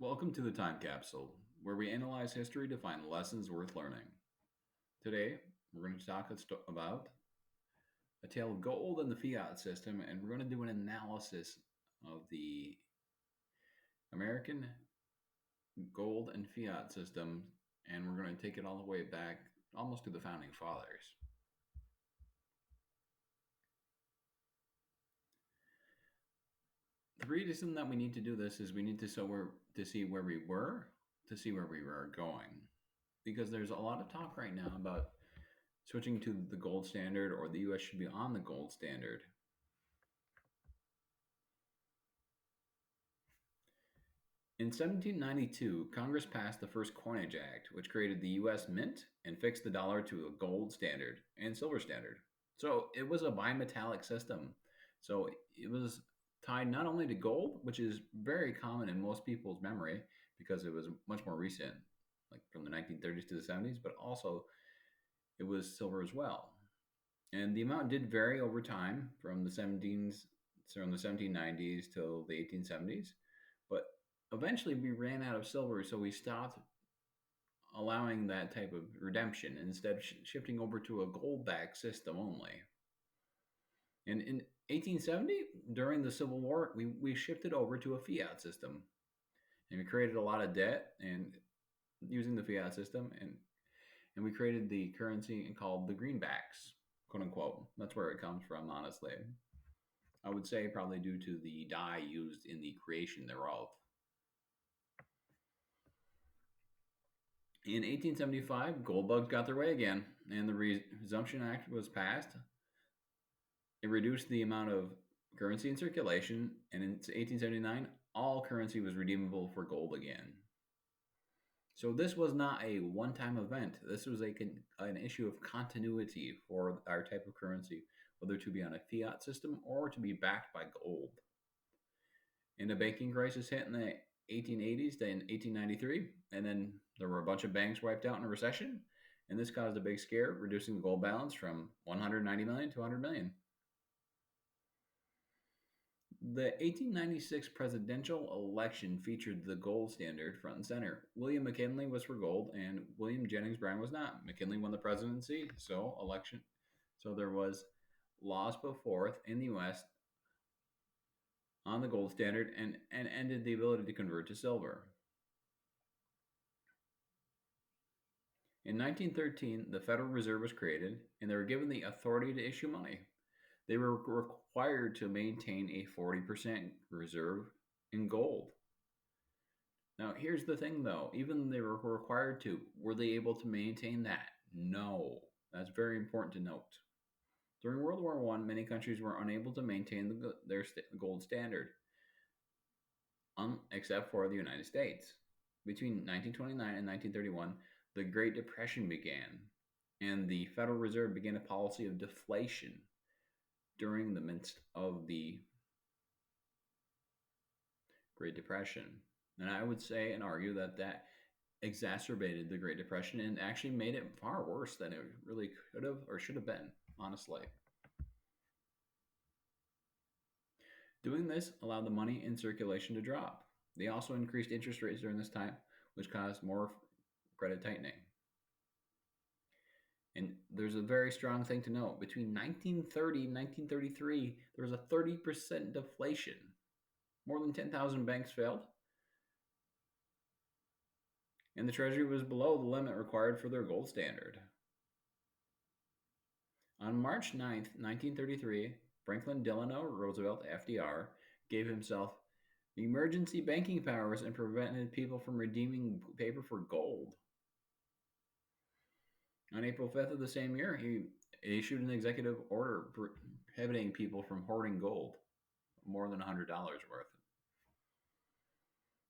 Welcome to the Time Capsule, where we analyze history to find lessons worth learning. Today, we're going to talk about a tale of gold and the fiat system, and we're going to do an analysis of the American gold and fiat system, and we're going to take it all the way back almost to the founding fathers. The reason that we need to do this is we need to see where we were, to see where we were going, because there's a lot of talk right now about switching to the gold standard or the US should be on the gold standard. In 1792, Congress passed the first Coinage Act, which created the US Mint and fixed the dollar to a gold standard and silver standard. So it was a bimetallic system. So it was tied not only to gold, which is very common in most people's memory because it was much more recent, like from the 1930s to the 70s, but also it was silver as well. And the amount did vary over time from the 1790s till the 1870s. But eventually we ran out of silver, so we stopped allowing that type of redemption, instead shifting over to a gold backed system only. And in 1870, during the Civil War, we shifted over to a fiat system. And we created a lot of debt and using the fiat system, and we created the currency called the greenbacks, quote unquote. That's where it comes from, honestly. I would say probably due to the dye used in the creation thereof. In 1875, gold bugs got their way again, and the Resumption Act was passed. It reduced the amount of currency in circulation, and in 1879, all currency was redeemable for gold again. So this was not a one-time event. This was an issue of continuity for our type of currency, whether to be on a fiat system or to be backed by gold. And the banking crisis hit in the 1880s, then 1893, and then there were a bunch of banks wiped out in a recession, and this caused a big scare, reducing the gold balance from 190 million to 100 million. The 1896 presidential election featured the gold standard front and center. William McKinley was for gold, and William Jennings Bryan was not. McKinley won the presidency, so there was laws put forth in the U.S. on the gold standard and ended the ability to convert to silver. In 1913, the Federal Reserve was created, and they were given the authority to issue money. They were required to maintain a 40% reserve in gold. Now, here's the thing though, even though they were required to, were they able to maintain that? No. That's very important to note. During World War I, many countries were unable to maintain their gold standard, except for the United States. Between 1929 and 1931, the Great Depression began, and the Federal Reserve began a policy of deflation during the midst of the Great Depression. And I would say and argue that exacerbated the Great Depression and actually made it far worse than it really could have or should have been, honestly. Doing this allowed the money in circulation to drop. They also increased interest rates during this time, which caused more credit tightening. And there's a very strong thing to note. Between 1930 and 1933, there was a 30% deflation. More than 10,000 banks failed. And the Treasury was below the limit required for their gold standard. On March 9th, 1933, Franklin Delano Roosevelt, FDR, gave himself emergency banking powers and prevented people from redeeming paper for gold. On April 5th of the same year, he issued an executive order prohibiting people from hoarding gold, more than $100 worth.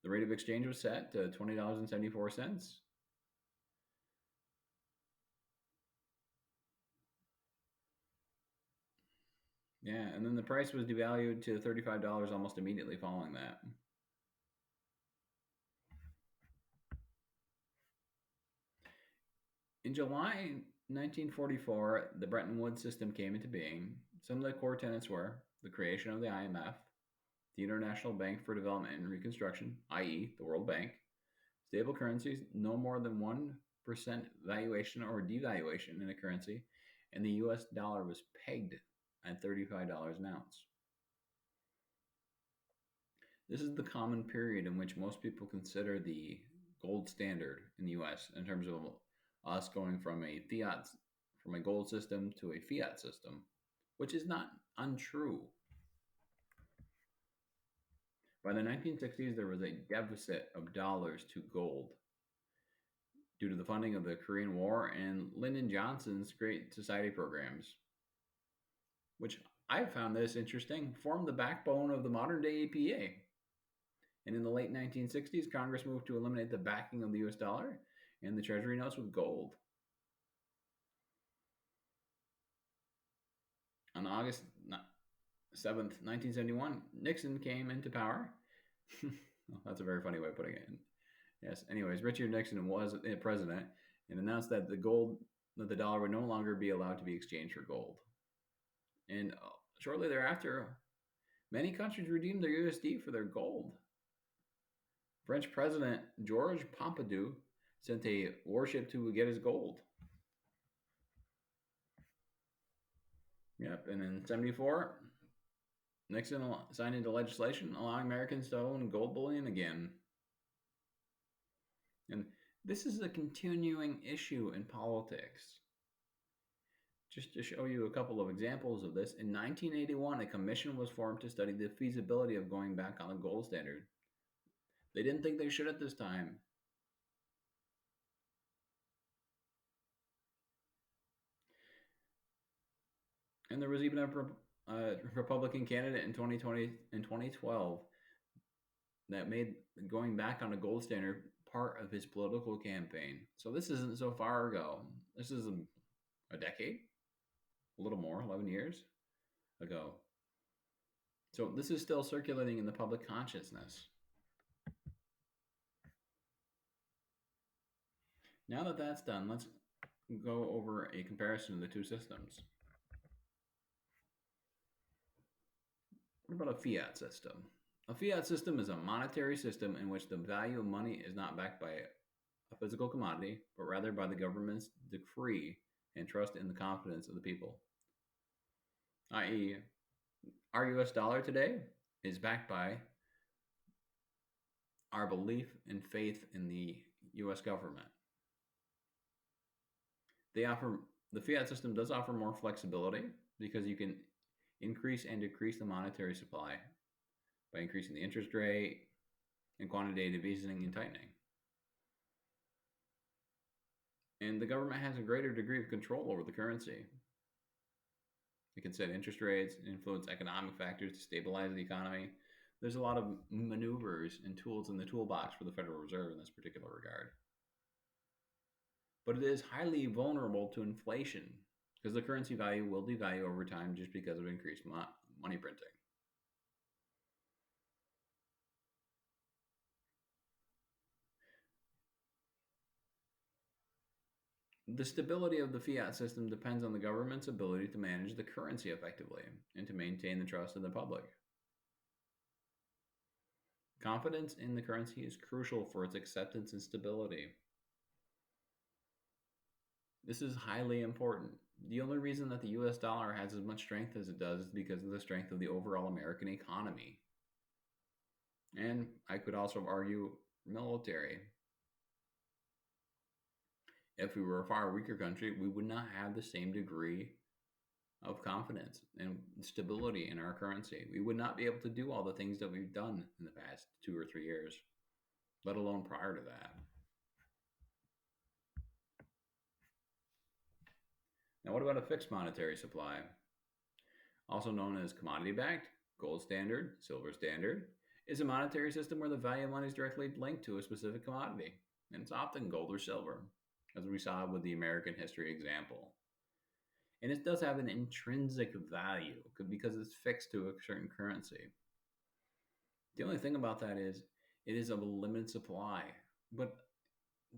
The rate of exchange was set to $20.74. Yeah, and then the price was devalued to $35 almost immediately following that. In July 1944, the Bretton Woods system came into being. Some of the core tenets were the creation of the IMF, The International Bank for Development and Reconstruction, i.e., the World Bank, stable currencies, no more than 1% valuation or devaluation in a currency, and the US dollar was pegged at $35 an ounce. This is the common period in which most people consider the gold standard in the US in terms of us going from a gold system to a fiat system, which is not untrue. By the 1960s, there was a deficit of dollars to gold due to the funding of the Korean War and Lyndon Johnson's Great Society programs, which I found this interesting, formed the backbone of the modern day APA. And in the late 1960s, Congress moved to eliminate the backing of the US dollar and the Treasury notes with gold. On August 7th, 1971, Nixon came into power. Well, that's a very funny way of putting it. Yes. Anyways, Richard Nixon was president and announced that the dollar would no longer be allowed to be exchanged for gold. And shortly thereafter, many countries redeemed their USD for their gold. French President Georges Pompidou sent a warship to get his gold. Yep. And in 74, Nixon signed into legislation allowing Americans to own gold bullion again. And this is a continuing issue in politics. Just to show you a couple of examples of this, in 1981, a commission was formed to study the feasibility of going back on the gold standard. They didn't think they should at this time. And there was even a Republican candidate in 2020 and 2012 that made going back on a gold standard part of his political campaign. So this isn't so far ago. This is a decade, a little more, 11 years ago. So this is still circulating in the public consciousness. Now that that's done, let's go over a comparison of the two systems. What about a fiat system? A fiat system is a monetary system in which the value of money is not backed by a physical commodity, but rather by the government's decree and trust in the confidence of the people. I.e., our US dollar today is backed by our belief and faith in the US government. The fiat system does offer more flexibility because you can increase and decrease the monetary supply by increasing the interest rate and quantitative easing and tightening. And the government has a greater degree of control over the currency. It can set interest rates, influence economic factors to stabilize the economy. There's a lot of maneuvers and tools in the toolbox for the Federal Reserve in this particular regard. But it is highly vulnerable to inflation because the currency value will devalue over time just because of increased money printing. The stability of the fiat system depends on the government's ability to manage the currency effectively and to maintain the trust of the public. Confidence in the currency is crucial for its acceptance and stability. This is highly important. The only reason that the US dollar has as much strength as it does is because of the strength of the overall American economy. And I could also argue military. If we were a far weaker country, we would not have the same degree of confidence and stability in our currency. We would not be able to do all the things that we've done in the past 2 or 3 years, let alone prior to that. Now, what about a fixed monetary supply? Also known as commodity backed, gold standard, silver standard, is a monetary system where the value of money is directly linked to a specific commodity, and it's often gold or silver, as we saw with the American history example. And it does have an intrinsic value because it's fixed to a certain currency. The only thing about that is it is of a limited supply. But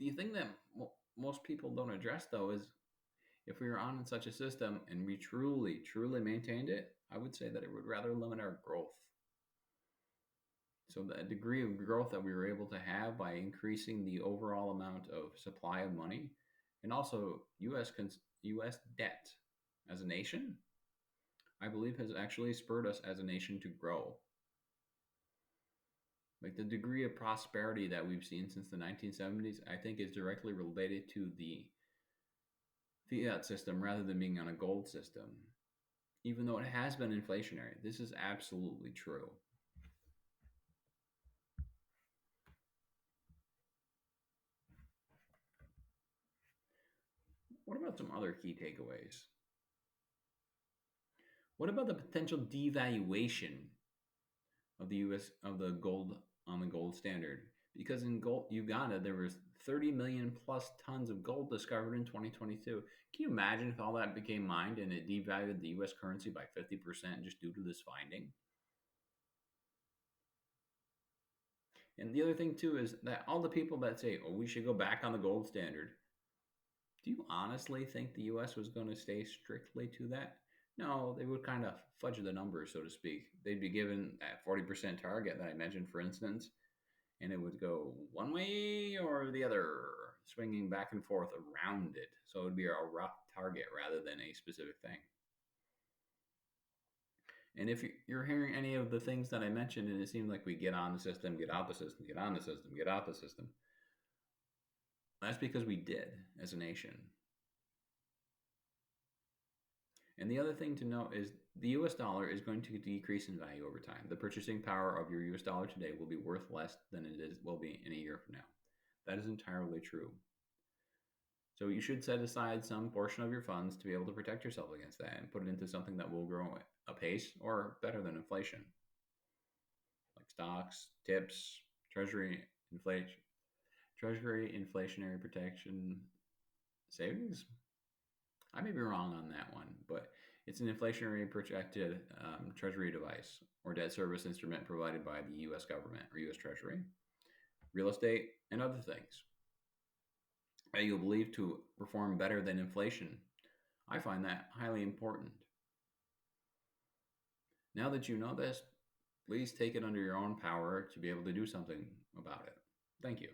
the thing that most people don't address, though, is if we were on such a system and we truly, truly maintained it, I would say that it would rather limit our growth. So the degree of growth that we were able to have by increasing the overall amount of supply of money, and also U.S. debt as a nation, I believe has actually spurred us as a nation to grow. Like the degree of prosperity that we've seen since the 1970s, I think is directly related to the fiat system rather than being on a gold system. Even though it has been inflationary, this is absolutely true. What about some other key takeaways? What about the potential devaluation of the US of the gold on the gold standard? Because in gold Uganda there was 30 million plus tons of gold discovered in 2022. Can you imagine if all that became mined and it devalued the US currency by 50% just due to this finding? And the other thing too is that all the people that say, "Oh, we should go back on the gold standard," do you honestly think the US was going to stay strictly to that? No, they would kind of fudge the numbers, so to speak. They'd be given that 40% target that I mentioned, for instance, and it would go one way or the other, swinging back and forth around it. So it would be a rough target rather than a specific thing. And if you're hearing any of the things that I mentioned, and it seems like we get on the system, get out the system, get on the system, get out the system, that's because we did as a nation. And the other thing to note is the US dollar is going to decrease in value over time. The purchasing power of your US dollar today will be worth less than will be in a year from now. That is entirely true. So you should set aside some portion of your funds to be able to protect yourself against that and put it into something that will grow apace or better than inflation, like stocks, tips, treasury, inflation, treasury, inflationary protection, savings. I may be wrong on that one, but it's an inflationary protected treasury device or debt service instrument provided by the U.S. government or U.S. Treasury, real estate, and other things that you'll believe to perform better than inflation. I find that highly important. Now that you know this, please take it under your own power to be able to do something about it. Thank you.